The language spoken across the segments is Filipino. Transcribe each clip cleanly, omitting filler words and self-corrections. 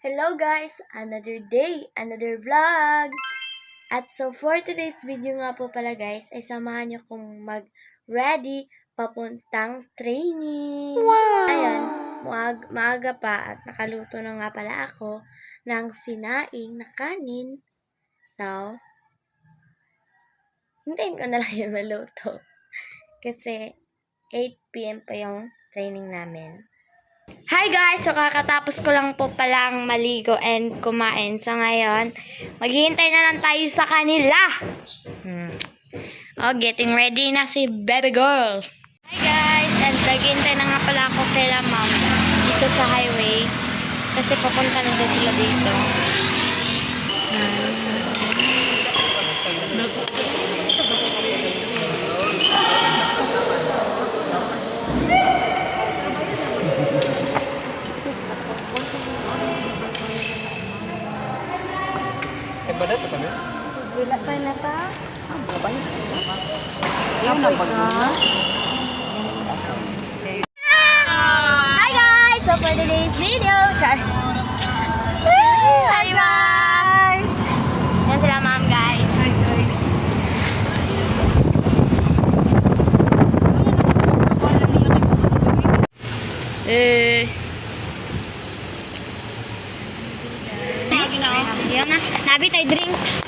Hello guys! Another day, another vlog! At so for today's video nga po pala guys, ay samahan niyo kong mag-ready papuntang training. Wow! Ayan, maaga pa at nakaluto na nga pala ako ng sinaing na kanin. So, hintayin ko na lang yung maluto. Kasi 8 PM pa yung training namin. Hi guys! So kakatapos ko lang po palang maligo and kumain. So ngayon, maghihintay na lang tayo sa kanila. Oh, getting ready na si baby girl. Hi guys! And naghihintay na nga pala ako kila mom dito sa highway. Kasi papunta na daw sila dito. Badat pa kami? Wala pa na ta? Hi guys! So for today's video, hi guys! Yan sila ma'am guys. Hi guys. Yan na. Nabi tayo drinks.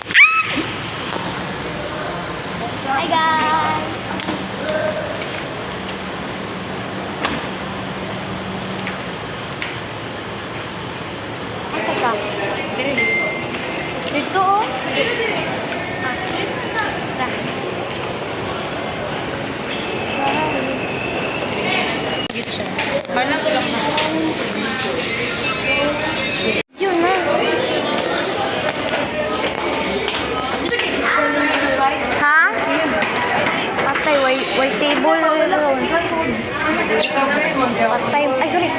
Hi guys! Asa ka? Dito oh. Yun na. Ha? Patay, way table ron. Patay, ay sorry.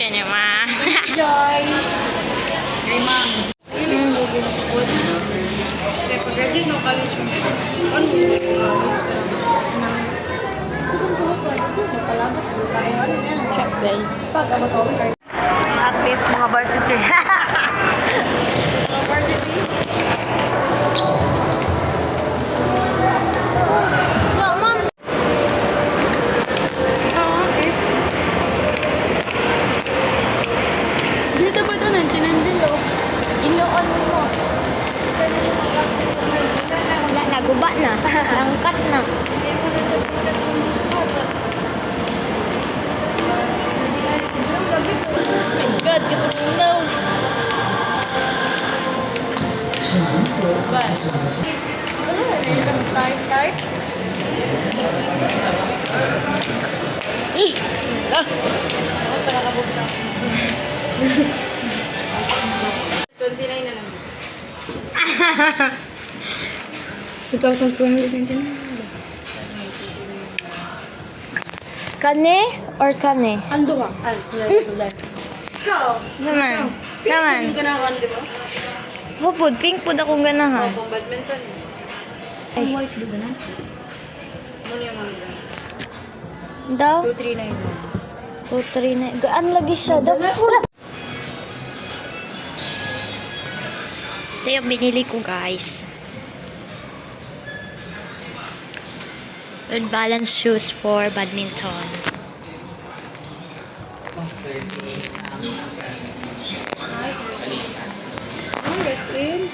Yan yung mga. Joy. Hey, ma'am. Pag-graduate ng college mo. Shop guys. Happy mga varsity. Varsity? No, ma'am. Dito ba ito? Nantinandilo. Inuon mo. Wala, naguba na. Langkat na. My God, katulong. Type? Ako nakabog na. 29 na lang. 2,499. Kane or kane? Ando ka? Ikaw? Naman. Naman. Yung ganahan, di ba? Hupod, pink po akong ganahan. Pang badminton. Ay. White ba na? Ano yung mga Daw? 239. 239. Gaan lagi siya. Daw. Wala. Ito yung binili ko guys. Good balance shoes for badminton. Resin?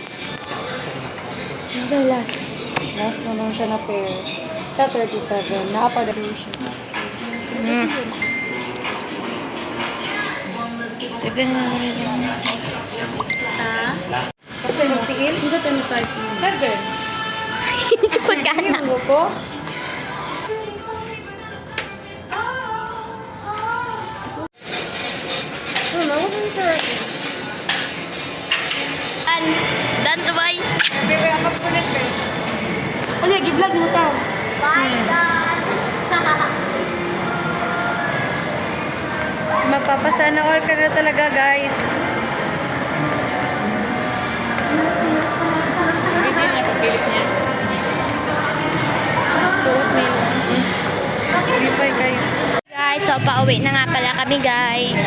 Ito last. Last naman siya na pair. Sa 37. Nakapadalo siya. Tagal na rin. Ha? Kasi magtigil? Ito 25. 7. Ito pagkana. Ano ko? Ano? Huwag mo sa resin. Dan to buy. Bebe, ang kapulit eh. Ano, gi-vlog mo ta. Bye, Dan. Mapapasana all ka na talaga, guys. Hindi na pagpilit niya. guys. So, pauwi na nga pala kami guys.